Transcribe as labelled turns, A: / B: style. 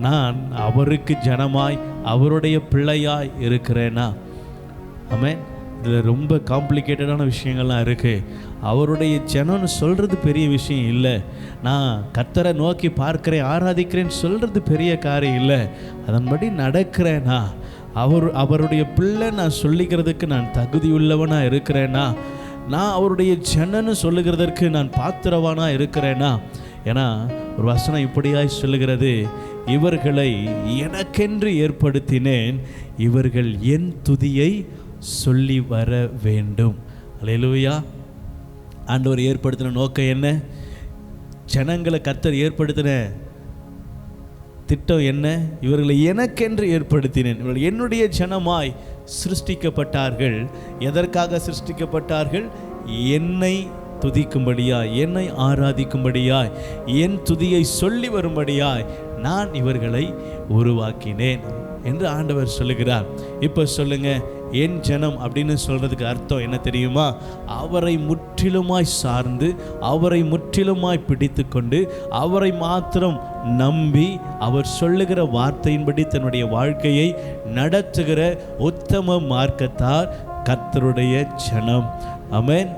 A: நான் அவருக்கு ஜனமாய் அவருடைய பிள்ளையாய் இருக்கிறேனா? ஆமென். இதில் ரொம்ப காம்ப்ளிகேட்டடான விஷயங்கள்லாம் இருக்குது. அவருடைய ஜனம்னு சொல்கிறது பெரிய விஷயம் இல்லை. நான் கர்த்தரை நோக்கி பார்க்கிறேன், ஆராதிக்கிறேன்னு சொல்கிறது பெரிய காரியம் இல்லை. அதன்படி நடக்கிறேனா? அவருடைய பிள்ளை நான் சொல்லிக்கிறதுக்கு நான் தகுதியுள்ளவனாக இருக்கிறேனா? நான் அவருடைய ஜனன்னு சொல்லுகிறதற்கு நான் பாத்திரவானாக இருக்கிறேனா? ஏன்னா ஒரு வசனம் இப்படியாய் சொல்லுகிறது, இவர்களை எனக்கென்று ஏற்படுத்தினேன், இவர்கள் என் துதியை சொல்லி வர வேண்டும். அல்லேலூயா. ஆண்டவர் ஏற்படுத்தின நோக்கம் என்ன? ஜனங்களை கர்த்தர் ஏற்படுத்தின திட்டம் என்ன? இவர்களை எனக்கென்று ஏற்படுத்தினேன். இவர்கள் என்னுடைய ஜனமாய் சிருஷ்டிக்கப்பட்டார்கள். எதற்காக சிருஷ்டிக்கப்பட்டார்கள்? என்னை துதிக்கும்படியாய், என்னை ஆராதிக்கும்படியாய், என் துதியை சொல்லி வரும்படியாய் நான் இவர்களை உருவாக்கினேன் என்று ஆண்டவர் சொல்லுகிறார். இப்போ சொல்லுங்க, என் ஜனம் அப்படின்னு சொல்றதுக்கு அர்த்தம் என்ன தெரியுமா? அவரை முற்றிலுமாய் சார்ந்து, அவரை முற்றிலுமாய் பிடித்து கொண்டு, அவரை மாத்திரம் நம்பி, அவர் சொல்லுகிற வார்த்தையின்படி தன்னுடைய வாழ்க்கையை நடத்துகிற உத்தம மார்க்கத்தார் கர்த்தருடைய ஜனம். ஆமென்.